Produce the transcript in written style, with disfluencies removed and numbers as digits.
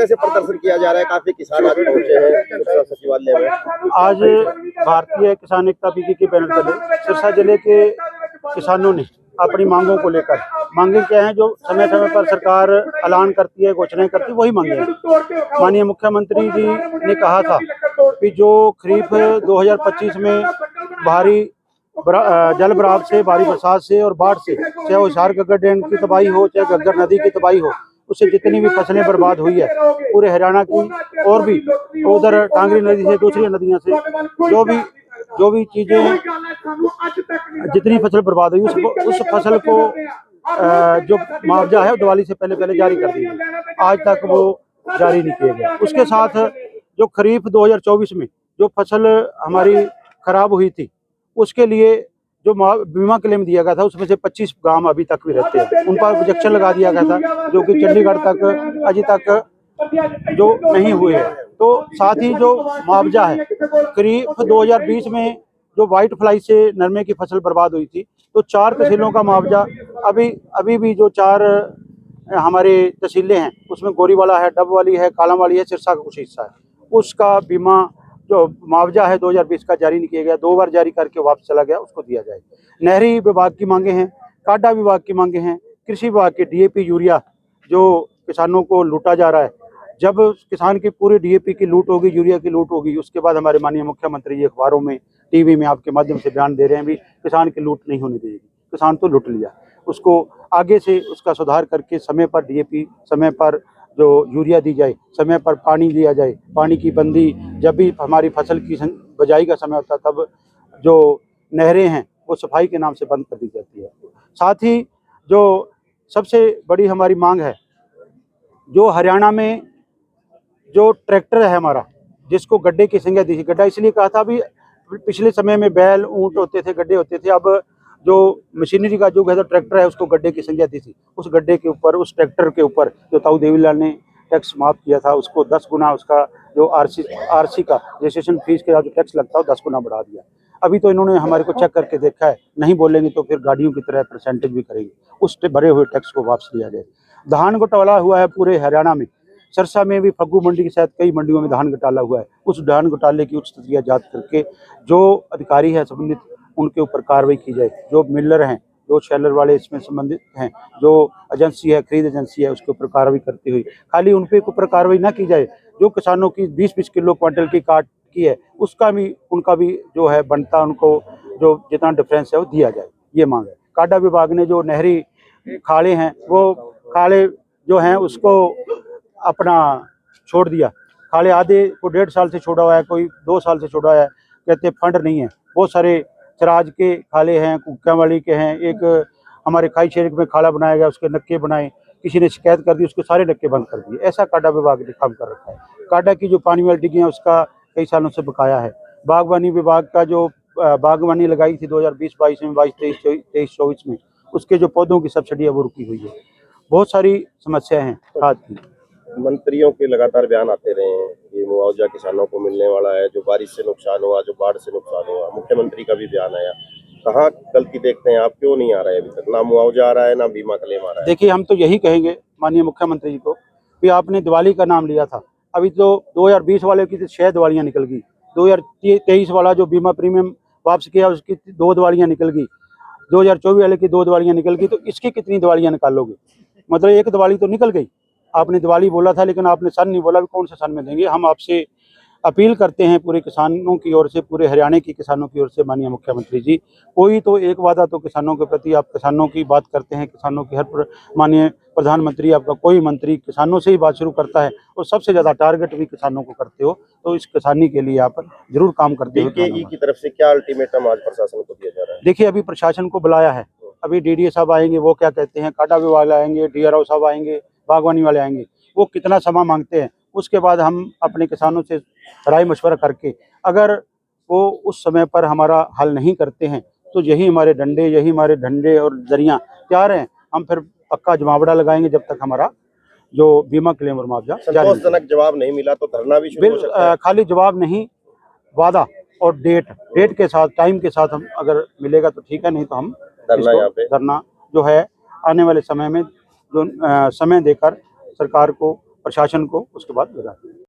तरह से प्रदर्शन किया जा रहा है? काफी किसान आज पहुंचे हैं सिरसा सचिवालय में। आज भारतीय किसान एकता पीके के बैनर तले सिरसा जिले के किसानों ने अपनी मांगों को लेकर, मांगे क्या हैं जो समय समय पर सरकार ऐलान करती है, घोषणाएं करती है, वही मांगे हैं। माननीय मुख्यमंत्री जी ने कहा था कि जो खरीफ 2025 में भारी जल भराव से, भारी बरसात से और बाढ़ से, चाहे वो हिसार घग्गर डैम की तबाही हो, चाहे घग्गर नदी की तबाही हो, उससे जितनी भी फसलें बर्बाद हुई है पूरे हरियाणा की और भी उधर टांगरी नदी से, दूसरी नदियों से जो भी चीजें, जितनी फसल बर्बाद हुई उस फसल को जो मुआवजा है दिवाली से पहले जारी कर दी गई। आज तक वो जारी नहीं किया गया। उसके साथ जो खरीफ 2024 में जो फसल हमारी खराब हुई थी उसके लिए जो बीमा क्लेम दिया गया था उसमें से 25 गांव अभी तक भी रहते हैं, उन पर ऑब्जेक्शन लगा दिया गया था जो कि चंडीगढ़ तक अभी तक जो नहीं हुए हैं। तो साथ ही जो मुआवजा है खरीफ 2020 में जो व्हाइट फ्लाई से नरमे की फसल बर्बाद हुई थी, तो 4 तहसीलों का मुआवजा अभी भी जो 4 हमारे तहसीलें हैं उसमें गोरीवाला है, डबवाली है, कालांवाली है, सिरसा का कुछ हिस्सा है, उसका बीमा जो मुआवजा है 2020 का जारी नहीं किया गया, 2 बार जारी करके वापस चला गया, उसको दिया जाए। नहरी विभाग की मांगे हैं, काडा विभाग की मांगे हैं, कृषि विभाग के डीएपी यूरिया जो किसानों को लूटा जा रहा है। जब किसान की पूरी डीएपी की लूट होगी, यूरिया की लूट होगी, उसके बाद हमारे माननीय मुख्यमंत्री जी अखबारों में, टीवी में आपके माध्यम से बयान दे रहे हैं भी किसान की लूट नहीं होने देगी। किसान तो लूट लिया, उसको आगे से उसका सुधार करके समय पर डीएपी, समय पर जो यूरिया दी जाए, समय पर पानी दिया जाए, पानी की बंदी, जब भी हमारी फसल की बजाई का समय होता तब जो नहरें हैं वो सफाई के नाम से बंद कर दी जाती है। साथ ही जो सबसे बड़ी हमारी मांग है, जो हरियाणा में जो ट्रैक्टर है हमारा, जिसको गड्ढे की संज्ञा दी थी, गड्ढा इसलिए कहा था भी पिछले समय में बैल ऊंट होते थे, गड्ढे होते थे, अब जो मशीनरी का युग है तो ट्रैक्टर है उसको गड्ढे की संज्ञा दी थी। उस गड्ढे के ऊपर, उस ट्रैक्टर के ऊपर जो ताऊ देवीलाल ने टैक्स माफ किया था उसको 10 गुना, उसका जो आरसी का रजिस्ट्रेशन फीस के जो टैक्स लगता है 10 गुना बढ़ा दिया। अभी तो इन्होंने हमारे को चेक करके देखा है, नहीं बोलेंगे तो फिर गाड़ियों की तरह परसेंटेज भी करेंगे, उस भरे हुए टैक्स को वापस लिया जाए। धान घोटाला हुआ है पूरे हरियाणा में, सिरसा में भी फग्गू मंडी के साथ कई मंडियों में धान घोटाला हुआ है। उस धान घोटाले की उच्च स्तरीय जांच करके जो अधिकारी है संबंधित उनके ऊपर कार्रवाई की जाए। जो मिलर हैं, जो शेलर वाले इसमें संबंधित हैं, जो एजेंसी है, खरीद एजेंसी है, उसके ऊपर कार्रवाई करती हुई खाली उन पे ऊपर कार्रवाई ना की जाए। जो किसानों की 20-20 किलो क्विंटल की काट की है उसका भी, उनका भी जो है बनता, उनको जो जितना डिफरेंस है वो दिया जाए, ये मांग है। काडा विभाग ने जो नहरी खाड़े हैं वो खाड़े जो हैं उसको अपना छोड़ दिया। खाले आधे को 1.5 साल से छोड़ा हुआ है, कोई 2 साल से छोड़ा है, कहते फंड नहीं है। बहुत सारे चराज के खाले हैं, कुक्यावाली के हैं, एक हमारे खाई शेरिक में खाला बनाया गया, उसके नक्के बनाए, किसी ने शिकायत कर दी, उसके सारे नक्के बंद कर दिए। ऐसा काडा विभाग ने काम कर रखा है। काडा की जो पानी वाली डिग्गी है उसका कई सालों से बकाया है। बागवानी विभाग का जो बागवानी लगाई थी 2020-22 में, 22-23-24 में, उसके जो पौधों की सब्सिडी है वो रुकी हुई है। बहुत सारी समस्याएं हैं। साथ ही मंत्रियों के लगातार बयान आते रहे हैं कि मुआवजा किसानों को मिलने वाला है, जो बारिश से नुकसान हुआ, जो बाढ़ से नुकसान हुआ। मुख्यमंत्री का भी बयान आया, कहाँ गलती देखते हैं आप, क्यों नहीं आ रहा है अभी तक? ना मुआवजा आ रहा है, ना बीमा क्लेम आ रहा है। देखिए, हम तो यही कहेंगे माननीय मुख्यमंत्री जी को कि आपने दिवाली का नाम लिया था, अभी तो 2020 वाले की तो 6 दिवालियाँ निकल गई, 2023 वाला जो बीमा प्रीमियम वापस किया उसकी 2 दिवालियाँ निकल गई, 2024 वाले की 2 दिवालियाँ निकल गई, तो इसकी कितनी दिवालियाँ निकालोगे? मतलब 1 दिवाली तो निकल गई। आपने दिवाली बोला था लेकिन आपने सन नहीं बोला, कौन से सन में देंगे। हम आपसे अपील करते हैं पूरे किसानों की ओर से, पूरे हरियाणा के किसानों की ओर से, माननीय मुख्यमंत्री जी, कोई तो एक वादा तो किसानों के प्रति, आप किसानों की बात करते हैं, किसानों की हर माननीय प्रधानमंत्री, आपका कोई मंत्री किसानों से ही बात शुरू करता है और सबसे ज़्यादा टारगेट भी किसानों को करते हो, तो इस किसानी के लिए आप जरूर काम करते हो। DKE की तरफ से क्या अल्टीमेटम आज प्रशासन को दिया जा रहा है? देखिए, अभी प्रशासन को बुलाया है, अभी डीडीए साहब आएंगे, वो क्या कहते हैं, काडा विभाग आएंगे, DRO साहब आएंगे, बागवानी वाले आएंगे, वो कितना समय मांगते हैं, उसके बाद हम अपने किसानों से राय मशवरा करके अगर वो उस समय पर हमारा हल नहीं करते हैं तो यही हमारे डंडे और दरियाँ तैयार हैं। हम फिर पक्का जमावड़ा लगाएंगे जब तक हमारा जो बीमा क्लेम और मुआवजा संतोषजनक जवाब नहीं मिला तो धरना भी शुरू हो सकता है। खाली जवाब नहीं, वादा और डेट के साथ, टाइम के साथ हम अगर मिलेगा तो ठीक है, नहीं तो हम धरना जो है आने वाले समय में जो समय देकर सरकार को प्रशासन को उसके बाद लगा।